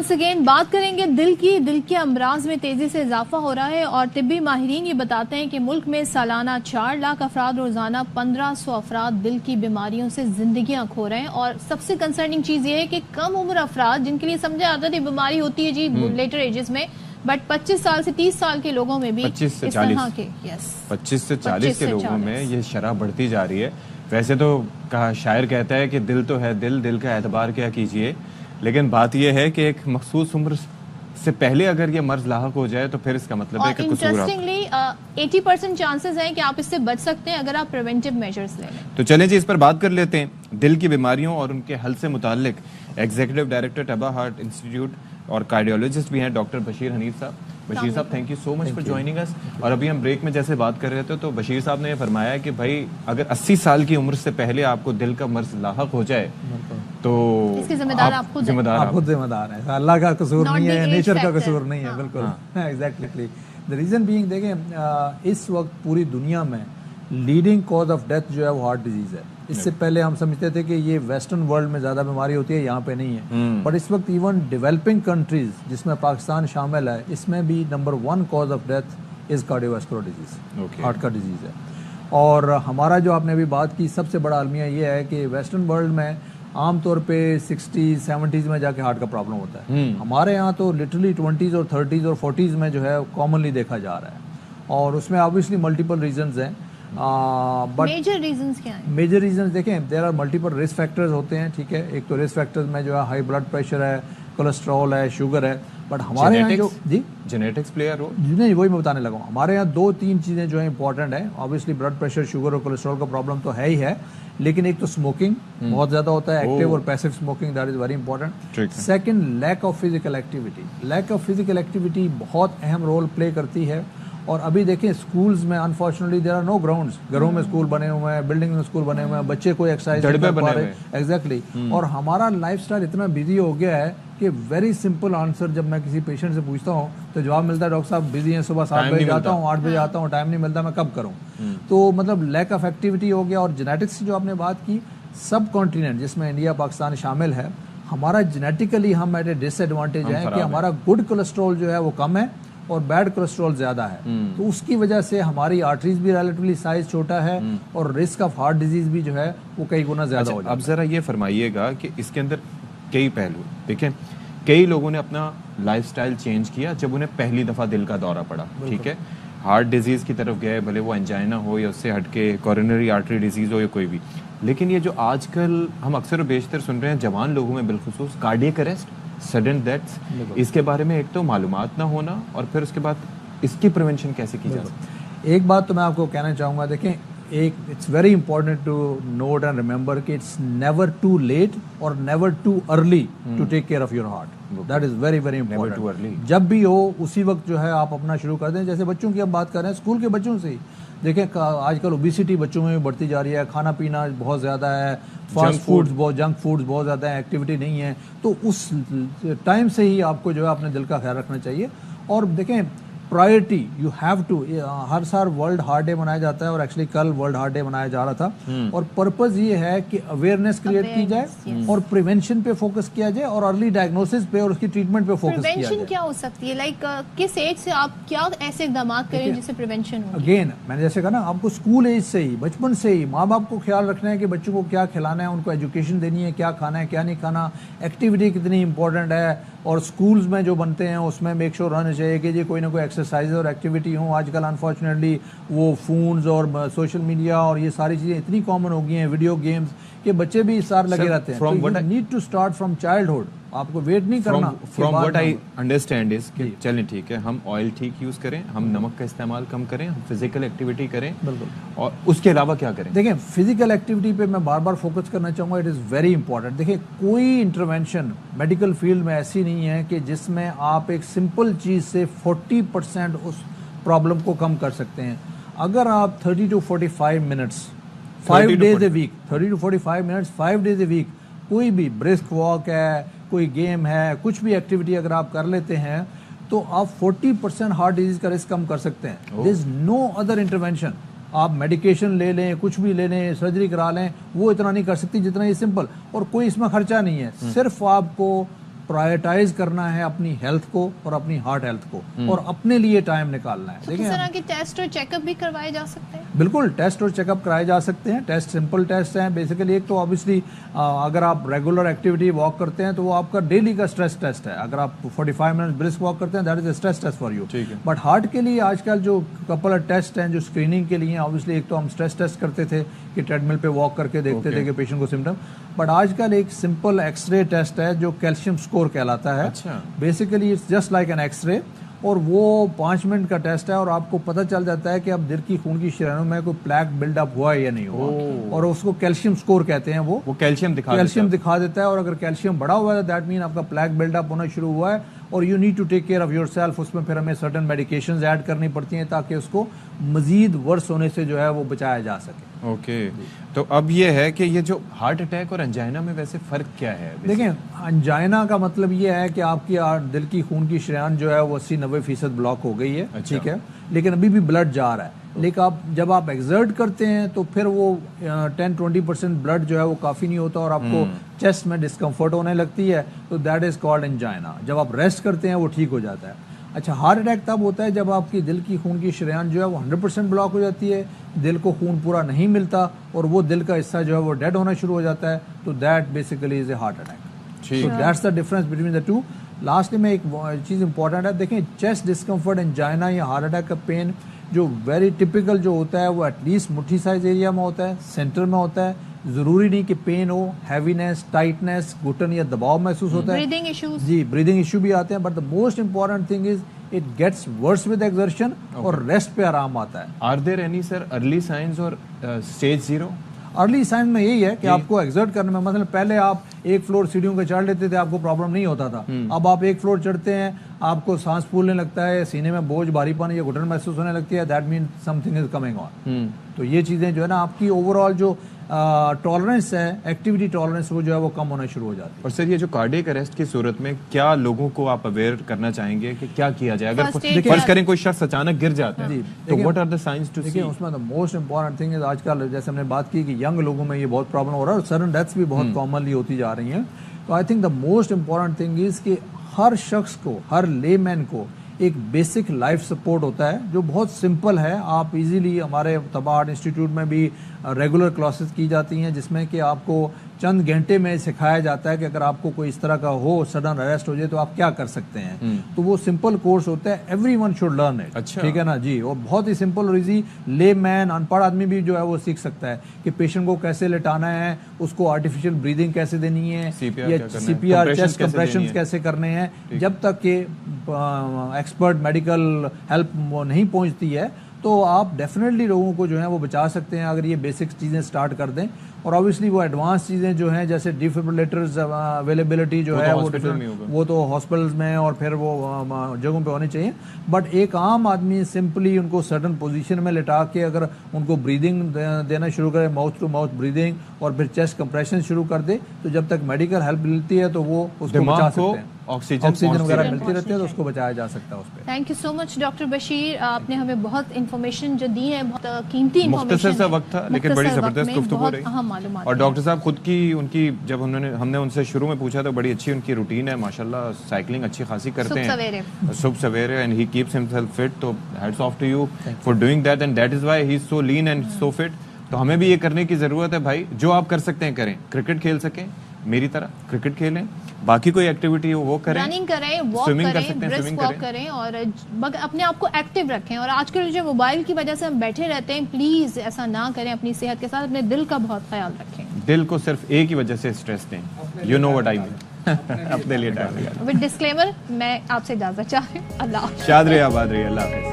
Once again बात करेंगे दिल के अमराज में तेजी से इजाफा हो रहा है और तिब्बी माहिरीन ये बताते हैं कि मुल्क में सालाना 4 लाख अफराद रोजाना 1500 अफराद दिल की बीमारियों से जिंदगियां खो रहे हैं। और सबसे कंसर्निंग चीज ये है कि कम उम्र अफराद जिनके लिए समझा जाता है बीमारी होती है जी लेटर एजेस में, बट 25 साल से 30 साल के लोगों में भी 25 से 40 के लोगों में ये शरह बढ़ती जा रही है। वैसे तो शायर कहता है कि दिल तो है दिल का एतबार क्या कीजिए, लेकिन बात यह है कि एक मखसूस उम्र से पहले अगर ये मर्ज लाहक हो जाए तो फिर इसका मतलब है कि इंटरेस्टिंगली 80% चांसेस हैं कि आप इससे बच सकते हैं अगर आप प्रिवेंटिव मेजर्स ले लें। तो चलें जी, इस पर बात कर लेते हैं। दिल की बीमारियों और उनके हल से मुताल्लिक एग्जीक्यूटिव डायरेक्टर टबा हार्ट इंस्टीट्यूट और कार्डियोलॉजिस्ट भी हैं डॉक्टर बशीर हनीफ साहब। बशीर साहब, thank you so much for joining us. और अभी हम ब्रेक में जैसे बात कर रहे थे तो बशीर साहब ने ये फरमाया कि भाई अगर 80 साल की उम्र से पहले आपको दिल का मर्ज लाहक हो जाए तो इसके जिम्मेदार आप खुद हैं। अल्लाह का कसूर नहीं है, नेचर का कसूर नहीं है। बिल्कुल एग्जैक्टली। द रीजन बीइंग, देखें इस वक्त पूरी दुनिया में लीडिंग कॉज ऑफ डेथ जो है वो हार्ट डिजीज है। इससे पहले हम समझते थे कि ये वेस्टर्न वर्ल्ड में ज्यादा बीमारी होती है, यहाँ पे नहीं है। बट इस वक्त इवन डेवलपिंग कंट्रीज जिसमें पाकिस्तान शामिल है, इसमें भी number 1 cause of death is cardiovascular disease, heart का डिजीज है। और हमारा जो आपने अभी बात की, सबसे बड़ा अलमिया ये है कि वेस्टर्न वर्ल्ड में आमतौर पे 60s 70s में जाके हार्ट का प्रॉब्लम होता है। हमारे यहाँ तो लिटरली 20s और 30s और 40s में जो है कॉमनली देखा जा रहा है। और उसमें ऑब्वियसली मल्टीपल रीजंस हैं। बट मेजर रीजंस क्या हैं? मेजर रीजंस देखें, there are multiple risk factors होते हैं, ठीक है। एक तो रिस्क फैक्टर्स में जो है हाई ब्लड प्रेशर है, कोलेस्ट्रॉल है, शुगर है। बट हमारे यहाँ जो जेनेटिक्स प्लेयर हो नहीं, वही मैं बताने लगा हूँ। हमारे यहाँ 2-3 चीज़ें जो है इंपॉर्टेंट है। ऑब्वियसली ब्लड प्रेशर, शुगर और कोलेस्ट्रॉल का प्रॉब्लम तो है ही है, लेकिन एक तो स्मोकिंग बहुत ज्यादा होता है, एक्टिव और passive smoking, that is very important. Second, lack of physical activity. Lack of physical activity बहुत अहम रोल प्ले करती है। और अभी देखें स्कूल्स में unfortunately there are no grounds. घरों में स्कूल बने हुए हैं, बिल्डिंग में स्कूल बने हुए हैं, बच्चे कोई एक्सरसाइज नहीं कर पा रहे। एग्जैक्टली। और हमारा लाइफस्टाइल इतना बिजी हो गया है कि वेरी सिंपल आंसर जब मैं किसी पेशेंट से पूछता हूँ तो जवाब मिलता है, डॉक्टर साहब बिजी हैं, सुबह 7 बजे जाता हूँ, 8 बजे आता हूँ, टाइम नहीं मिलता, मैं कब करूँ। तो मतलब लैक ऑफ एक्टिविटी हो गया। और जेनेटिक्स जो आपने बात की, सब कॉन्टिनेंट जिसमें इंडिया पाकिस्तान शामिल है, हमारा जेनेटिकली हम एट ए डिसएडवांटेज है कि हमारा गुड कोलेस्ट्रॉल जो है वो कम है और बैड कोलेस्ट्रॉल ज्यादा है। तो उसकी वजह से हमारी आर्टरीज भी रिलेटिवली साइज छोटा है और रिस्क ऑफ हार्ट डिजीज भी जो है वो कई गुना ज्यादा हो जाता है। अब जरा ये फरमाइएगा कि इसके अंदर कई पहलू देखें। कई लोगों ने अपना लाइफस्टाइल चेंज किया जब उन्हें पहली दफा दिल का दौरा पड़ा, ठीक है, हार्ट डिजीज की तरफ गए, भले वो एंजाइना हो या उससे हटके कोरोनरी आर्टरी डिजीज हो या कोई भी। लेकिन ये जो आजकल हम अक्सर और बेशतर सुन रहे हैं जवान लोगों में बिलखुसूस कार्डियक अरेस्ट, सडन डेथ्स, इसके बारे में एक तो मालूमात ना होना और फिर उसके बाद इसकी प्रिवेंशन कैसे की जा सकती है। एक बात तो मैं आपको कहना चाहूँगा, देखें एक it's very important to note and remember कि इट्स नेवर टू लेट और never too early to take care of your heart. That is very very important. जब भी हो उसी वक्त जो है आप अपना शुरू कर दें। जैसे बच्चों की हम बात कर रहे हैं, स्कूल के बच्चों से ही देखें आजकल ओबिसिटी बच्चों में भी बढ़ती जा रही है, खाना पीना बहुत ज़्यादा है, फास्ट फूड्स बहुत, जंक फूड्स बहुत ज़्यादा है, एक्टिविटी नहीं है। तो उस टाइम से ही आपको जो है अपने दिल का ख्याल रखना चाहिए। और देखें प्रायोरिटी यू हैव टू, हर साल वर्ल्ड हार्ट डे मनाया जाता है और एक्चुअली कल वर्ल्ड हार्ट डे मनाया जा रहा था। और पर्पस ये है कि अवेयरनेस क्रिएट की जाए और प्रिवेंशन पे फोकस किया जाए और अर्ली डायग्नोसिस पे और उसकी ट्रीटमेंट पे फोकस किया जाए। प्रिवेंशन क्या हो सकती है, लाइक किस एज से आप क्या ऐसे इकदाम करें जिससे प्रिवेंशन हो? अगेन मैंने जैसे कहा ना, आपको स्कूल एज से ही, बचपन से ही माँ बाप को ख्याल रखना है कि बच्चों को क्या खिलाना है, उनको एजुकेशन देनी है, क्या खाना है क्या नहीं खाना, एक्टिविटी कितनी इंपॉर्टेंट है। और स्कूल्स में जो बनते हैं उसमें मेक श्योर रहना चाहिए कि जी कोई ना कोई एक्सरसाइज और एक्टिविटी हो। आजकल अनफॉर्चुनेटली वो फोन्स और सोशल मीडिया और ये सारी चीज़ें इतनी कॉमन हो गई हैं, वीडियो गेम्स, के बच्चे भी इस सार लगे रहते हैं। तो need to start from childhood, आपको वेट नहीं करना। From what I understand is कि चलें ठीक है, हम ऑयल ठीक यूज करें, हम नमक का इस्तेमाल कम करें, हम फिजिकल एक्टिविटी करें, बिल्कुल। और उसके अलावा क्या करें? देखें फिजिकल एक्टिविटी पे मैं बार बार फोकस करना चाहूँगा, इट इज़ वेरी इंपॉर्टेंट। देखिए कोई इंटरवेंशन मेडिकल फील्ड में ऐसी नहीं है कि जिसमें आप एक सिंपल चीज़ से 40% उस प्रॉब्लम को कम कर सकते हैं। अगर आप 30 to 45 minutes 5 days a week, 30 to 45 minutes 5 days a week कोई भी ब्रिस्क वॉक है, कोई गेम है, कुछ भी एक्टिविटी अगर आप कर लेते हैं तो आप 40% हार्ट डिजीज का रिस्क कम कर सकते हैं। There is no other intervention. आप मेडिकेशन ले लें, कुछ भी ले लें, सर्जरी करा लें, वो इतना नहीं कर सकती जितना ये सिंपल। और कोई इसमें खर्चा नहीं है, सिर्फ आपको प्रायोरिटाइज करना है अपनी हेल्थ को और अपनी हार्ट हेल्थ को, और अपने लिए टाइम निकालना है। तो किस तरह के टेस्ट और चेकअप भी करवाए जा सकते हैं? बिल्कुल, टेस्ट और चेकअप कराए जा सकते हैं। टेस्ट सिंपल टेस्ट हैं बेसिकली। एक तो ऑब्वियसली अगर आप रेगुलर एक्टिविटी वॉक करते हैं तो वो आपका डेली का स्ट्रेस टेस्ट है। अगर आप 45 मिनट ब्रिस्क वॉक करते हैं, that is a stress test for you. But heart के लिए आजकल जो कपल टेस्ट हैं जो स्क्रीनिंग के लिए, ऑब्वियसली एक तो हम स्ट्रेस टेस्ट करते थे कि ट्रेडमिल पे वॉक करके देखते थे कि पेशेंट को सिम्टम, बट आजकल एक सिंपल एक्सरे टेस्ट है जो कैल्शियम स्कोर कहलाता है। Basically it's just like an X-ray, और वो 5 मिनट का टेस्ट है और आपको पता चल जाता है कि अब दिल की खून की शरीरों में कोई प्लेक बिल्डअप हुआ है या नहीं हुआ, और उसको कैल्शियम स्कोर कहते हैं। वो कैल्शियम दिखा देता है, और अगर कैल्शियम बढ़ा हुआ है दैट मीन आपका प्लेक बिल्डअप होना शुरू हुआ है, और you need to take care of yourself. उसमें फिर हमें सर्टेन मेडिकेशंस ऐड करनी पड़ती हैं ताकि उसको मजीद वर्स होने से जो है वो बचाया जा सके। ओके, तो अब ये है कि ये जो हार्ट अटैक और अंजाइना में वैसे फर्क क्या है? देखें, अंजाइना का मतलब ये है कि आपकी दिल की खून की शरीयान जो है वो 80-90% ब्लॉक हो गई है, ठीक है, लेकिन अभी भी ब्लड जा रहा है। लेकिन जब आप एक्सर्ट करते हैं तो फिर वो 10-20% ब्लड जो है वो काफ़ी नहीं होता और आपको चेस्ट में डिस्कम्फर्ट होने लगती है, तो दैट इज़ कॉल्ड एंजाइना। जब आप रेस्ट करते हैं वो ठीक हो जाता है। अच्छा, हार्ट अटैक तब होता है जब आपकी दिल की खून की शरीयान जो है वो 100% ब्लॉक हो जाती है, दिल को खून पूरा नहीं मिलता और वो दिल का हिस्सा जो है वो डेड होना शुरू हो जाता है, तो that basically is a heart attack. So that's the difference between the two. Lastly में एक चीज़ इंपॉर्टेंट है, देखें, चेस्ट डिस्कम्फर्ट, एंजाइना या हार्ट अटैक का पेन जो वेरी टिपिकल जो होता है वो एटलीस्ट मुट्ठी साइज एरिया में होता है, सेंटर में होता है। जरूरी नहीं कि पेन हो, हैवीनेस, टाइटनेस, घुटन या दबाव महसूस होता है, ब्रीदिंग इश्यूज, जी ब्रीदिंग इशू भी आते हैं, but the most important thing is it gets worse with exertion और रेस्ट पे आराम आता है। Are there any sir early signs और स्टेज 0? अर्ली साइन में यही है कि आपको एक्सर्ट करने में, मतलब पहले आप एक फ्लोर सीढ़ियों के चढ़ लेते थे, आपको प्रॉब्लम नहीं होता था। अब आप एक फ्लोर चढ़ते हैं, आपको सांस फूलने लगता है, सीने में बोझ, भारीपन या घुटन महसूस होने लगती है, that mean something is coming on. तो ये चीज़ें जो है ना, आपकी ओवरऑल जो टॉलरेंस है, एक्टिविटी टॉलरेंस, वो जो है वो कम होना शुरू हो जाती है। और सर, ये जो कार्डियक अरेस्ट की सूरत में क्या लोगों को आप अवेयर करना चाहेंगे कि क्या किया जाए अगर फर्ज करें कोई शख्स अचानक गिर जाता है, तो what are the signs to see? देखिए, उसमें the most important thing is आजकल जैसे हमने बात की कि यंग लोगों में ये बहुत प्रॉब्लम हो रहा है और सडन डेथ्स भी बहुत कॉमनली होती जा रही हैं। तो I think the most important thing is कि हर शख्स को, हर लेमैन को एक बेसिक लाइफ सपोर्ट होता है जो बहुत सिंपल है। आप इजीली, हमारे तबा हार्ट इंस्टीट्यूट में भी रेगुलर क्लासेस की जाती हैं जिसमें कि आपको चंद घंटे में सिखाया जाता है कि अगर आपको कोई इस तरह का हो, सडन अरेस्ट हो जाए, तो आप क्या कर सकते हैं। तो वो सिंपल कोर्स होता है, एवरीवन शुड लर्न इट। अच्छा, ठीक है ना जी। और बहुत ही सिंपल और इजी, ले मैन, अनपढ़ आदमी भी जो है वो सीख सकता है कि पेशेंट को कैसे लेटाना है, उसको आर्टिफिशियल ब्रीदिंग कैसे देनी है, या CPR, चेस्ट कंप्रेशन कैसे करने हैं। जब तक कि एक्सपर्ट मेडिकल हेल्प नहीं पहुंचती है, तो आप डेफिनेटली लोगों को जो है वो बचा सकते हैं अगर ये बेसिक चीज़ें स्टार्ट कर दें। और ऑब्वियसली वो एडवांस चीज़ें जो हैं, जैसे डिफिब्रिलेटर्स अवेलेबिलिटी जो है वो तो हॉस्पिटल्स में और फिर वो जगहों पे होनी चाहिए। बट एक आम आदमी सिंपली उनको सर्टन पोजीशन में लिटा के अगर उनको ब्रीदिंग देना शुरू करे, माउथ टू माउथ ब्रीदिंग, और फिर चेस्ट कंप्रेशन शुरू कर दे, तो जब तक मेडिकल हेल्प मिलती है तो वो उसको बचा सकते हैं। ऑक्सीजन वगैरह मिलती रहती है तो उसको बचाया जा सकता है उस पर। Thank you so much doctor Bashir, आपने हमें बहुत इन्फॉर्मेशन जो दी है, बहुत कीमती इन्फॉर्मेशन। मुख्तसर सा वक्त था लेकिन बड़ी जबरदस्त गुफ्तगू रही। और डॉक्टर साहब खुद की, उनकी जब हमने उनसे शुरू में पूछा तो बड़ी अच्छी उनकी रूटीन है माशाल्लाह, साइकिलिंग अच्छी खासी करते हैं सुबह सवेरे, and he keeps himself fit. तो hats off to you for doing that, and that is why he is so lean and so fit. तो हमें भी ये करने की जरूरत है भाई, जो आप कर सकते हैं करें। क्रिकेट खेल सकें मेरी तरह क्रिकेट खेलें, बाकी कोई एक्टिविटी हो वो करें, रनिंग करें, वॉक करें, ब्रिस्क वॉक करें, और अपने आप को एक्टिव रखें। और आजकल जो मोबाइल की वजह से हम बैठे रहते हैं, प्लीज ऐसा ना करें। अपनी सेहत के साथ अपने दिल का बहुत ख्याल रखें। दिल को सिर्फ एक ही वजह से स्ट्रेस दें, you know what I mean. अपने लिए टाइम निकालें। विद डिस्क्लेमर, मैं आपसे इजाजत चाह रही हूँ। अल्लाह शाद रहिए, आबाद रहिए, अल्लाह हाफ़िज़।